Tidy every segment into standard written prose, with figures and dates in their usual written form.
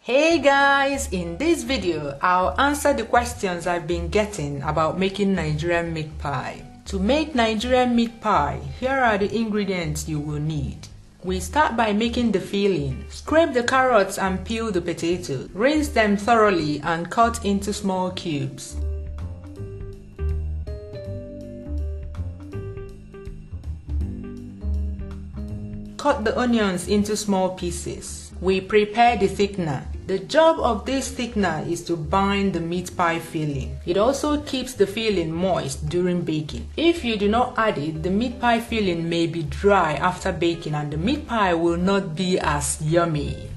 Hey guys, in this video, I'll answer the questions I've been getting about making Nigerian meat pie. To make Nigerian meat pie, here are the ingredients you will need. We start by making the filling. Scrape the carrots and peel the potatoes. Rinse them thoroughly and cut into small cubes. Cut the onions into small pieces. We prepare the thickener. The job of this thickener is to bind the meat pie filling. It also keeps the filling moist during baking. If you do not add it, the meat pie filling may be dry after baking and the meat pie will not be as yummy.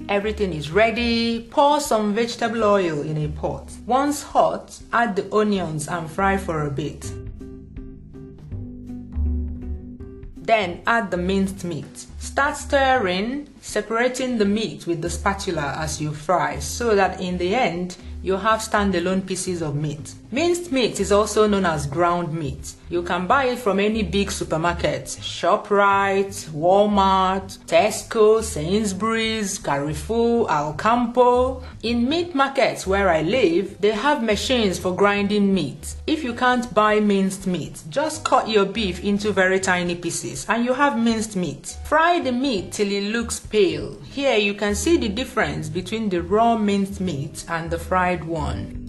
Everything is ready. Pour some vegetable oil in a pot. Once hot, add the onions and fry for a bit. Then add the minced meat. Start stirring, separating the meat with the spatula as you fry so that in the end, you have standalone pieces of meat. Minced meat is also known as ground meat. You can buy it from any big supermarket, ShopRite, Walmart, Tesco, Sainsbury's, Carrefour, Alcampo. In meat markets where I live, they have machines for grinding meat. If you can't buy minced meat, just cut your beef into very tiny pieces and you have minced meat. Fry the meat till it looks pale. Here you can see the difference between the raw minced meat and the fried one.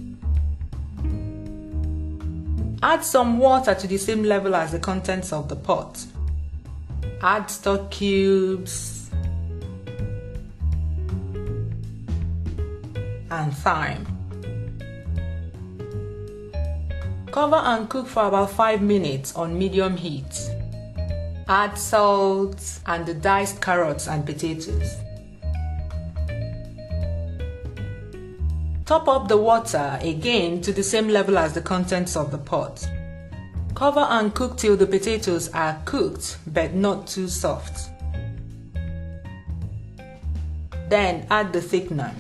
Add some water to the same level as the contents of the pot. Add stock cubes and thyme. Cover and cook for about 5 minutes on medium heat. Add salt and the diced carrots and potatoes. Top up the water again to the same level as the contents of the pot. Cover and cook till the potatoes are cooked but not too soft. Then add the thickener.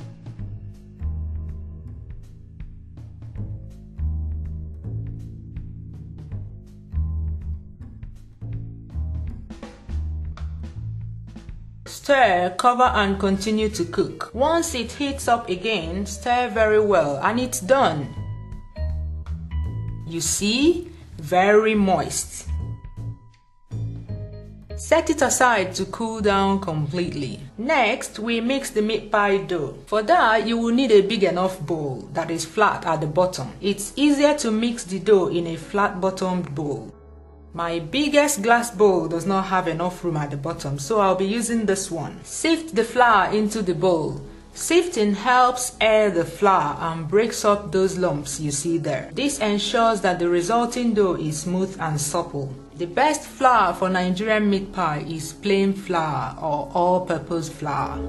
Stir, cover and continue to cook. Once it heats up again, stir very well and it's done. You see? Very moist. Set it aside to cool down completely. Next, we mix the meat pie dough. For that, you will need a big enough bowl that is flat at the bottom. It's easier to mix the dough in a flat-bottomed bowl. My biggest glass bowl does not have enough room at the bottom, so I'll be using this one. Sift the flour into the bowl. Sifting helps air the flour and breaks up those lumps you see there. This ensures that the resulting dough is smooth and supple. The best flour for Nigerian meat pie is plain flour or all-purpose flour.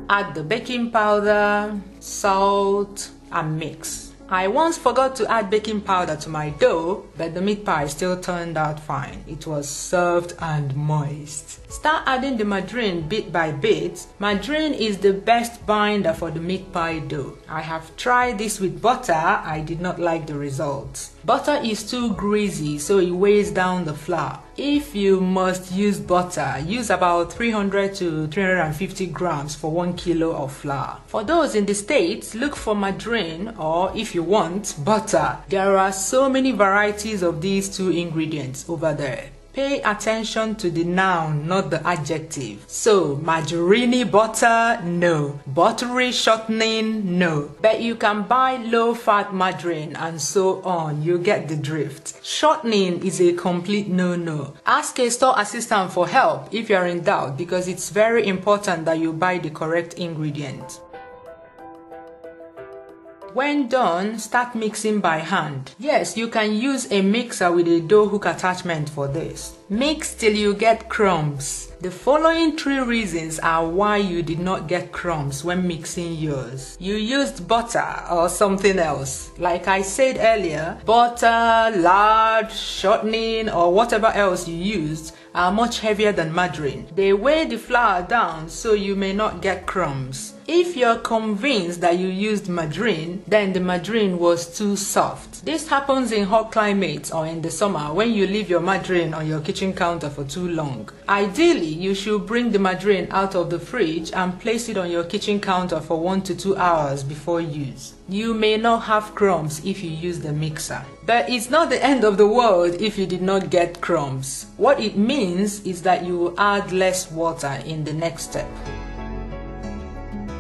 Add the baking powder, salt, and mix. I once forgot to add baking powder to my dough, but the meat pie still turned out fine. It was soft and moist. Start adding the margarine bit by bit. Margarine is the best binder for the meat pie dough. I have tried this with butter. I did not like the results. Butter is too greasy, so it weighs down the flour. If you must use butter, use about 300 to 350 grams for 1 kilo of flour. For those in the States, look for margarine or, if you want, butter. There are so many varieties of these two ingredients over there. Pay attention to the noun, not the adjective. So, margarine butter, no. Buttery shortening, no. But you can buy low-fat margarine and so on. You get the drift. Shortening is a complete no-no. Ask a store assistant for help if you are in doubt because it's very important that you buy the correct ingredient. When done, start mixing by hand. Yes, you can use a mixer with a dough hook attachment for this. Mix till you get crumbs. The following 3 reasons are why you did not get crumbs when mixing yours. You used butter or something else. Like I said earlier, butter, lard, shortening, or whatever else you used are much heavier than margarine. They weigh the flour down so you may not get crumbs. If you're convinced that you used margarine, then the margarine was too soft. This happens in hot climates or in the summer when you leave your margarine on your kitchen counter for too long. Ideally, you should bring the margarine out of the fridge and place it on your kitchen counter for 1 to 2 hours before use. You may not have crumbs if you use the mixer. But it's not the end of the world if you did not get crumbs. What it means is that you will add less water in the next step.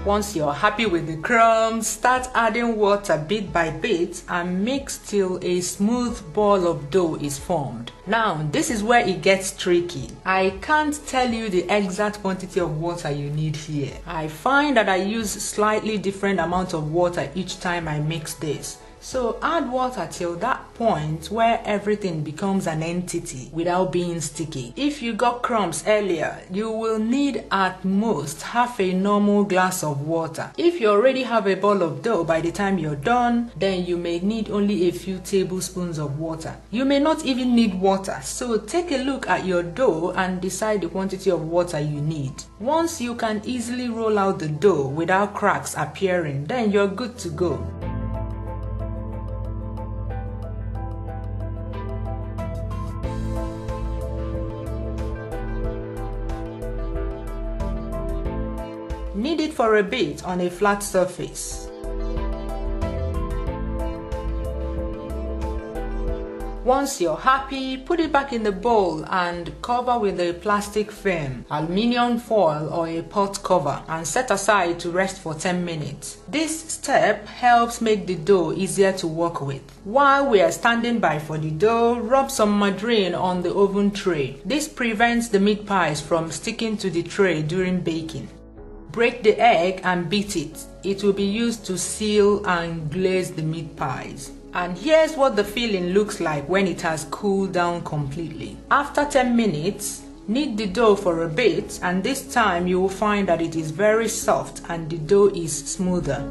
Once you're happy with the crumbs, start adding water bit by bit and mix till a smooth ball of dough is formed. Now, this is where it gets tricky. I can't tell you the exact quantity of water you need here. I find that I use slightly different amounts of water each time I mix this. So add water till that point where everything becomes an entity without being sticky. If you got crumbs earlier, you will need at most half a normal glass of water. If you already have a ball of dough by the time you're done, then you may need only a few tablespoons of water. You may not even need water, so take a look at your dough and decide the quantity of water you need. Once you can easily roll out the dough without cracks appearing, then you're good to go. Knead it for a bit on a flat surface. Once you're happy, put it back in the bowl and cover with a plastic film, aluminium foil or a pot cover, and set aside to rest for 10 minutes. This step helps make the dough easier to work with. While we are standing by for the dough, rub some margarine on the oven tray. This prevents the meat pies from sticking to the tray during baking. Break the egg and beat it. It will be used to seal and glaze the meat pies. And here's what the filling looks like when it has cooled down completely. After 10 minutes, knead the dough for a bit, and this time you will find that it is very soft and the dough is smoother.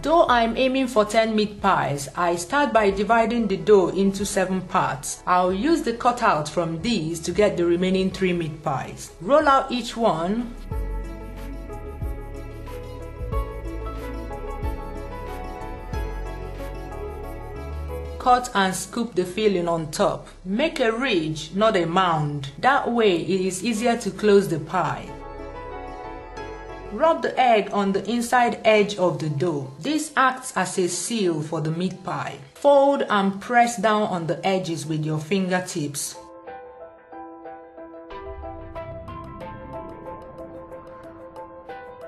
Though I'm aiming for 10 meat pies, I start by dividing the dough into 7 parts. I'll use the cutout from these to get the remaining 3 meat pies. Roll out each one. Cut and scoop the filling on top. Make a ridge, not a mound. That way it is easier to close the pie. Rub the egg on the inside edge of the dough. This acts as a seal for the meat pie. Fold and press down on the edges with your fingertips.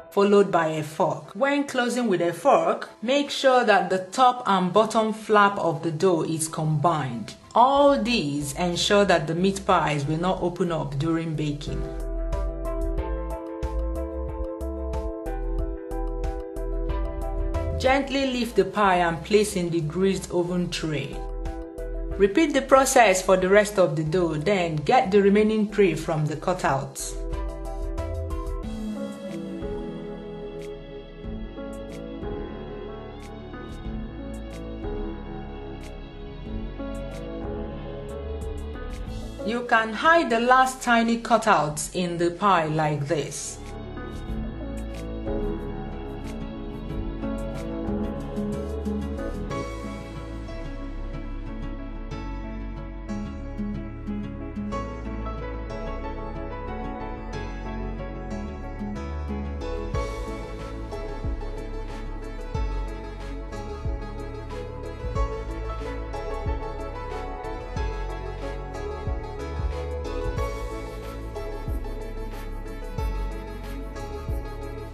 Followed by a fork. When closing with a fork, make sure that the top and bottom flap of the dough is combined. All these ensure that the meat pies will not open up during baking. Gently lift the pie and place in the greased oven tray. Repeat the process for the rest of the dough, then get the remaining tray from the cutouts. You can hide the last tiny cutouts in the pie like this.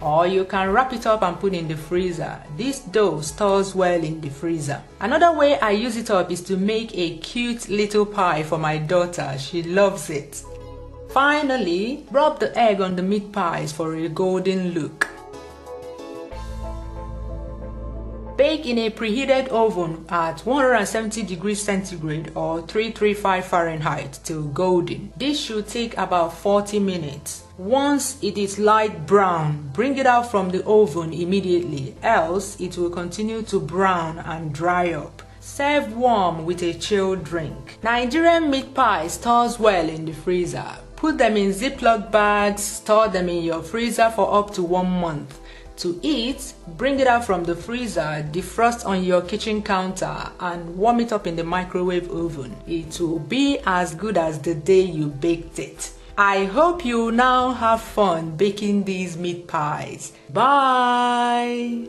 Or you can wrap it up and put in the freezer. This dough stores well in the freezer. Another way I use it up is to make a cute little pie for my daughter. She loves it. Finally, rub the egg on the meat pies for a golden look. Bake in a preheated oven at 170 degrees centigrade or 335 Fahrenheit till golden. This should take about 40 minutes. Once it is light brown, bring it out from the oven immediately, else it will continue to brown and dry up. Serve warm with a chilled drink. Nigerian meat pie stores well in the freezer. Put them in Ziploc bags, store them in your freezer for up to 1 month. To eat, bring it out from the freezer, defrost on your kitchen counter and warm it up in the microwave oven. It will be as good as the day you baked it. I hope you now have fun baking these meat pies. Bye!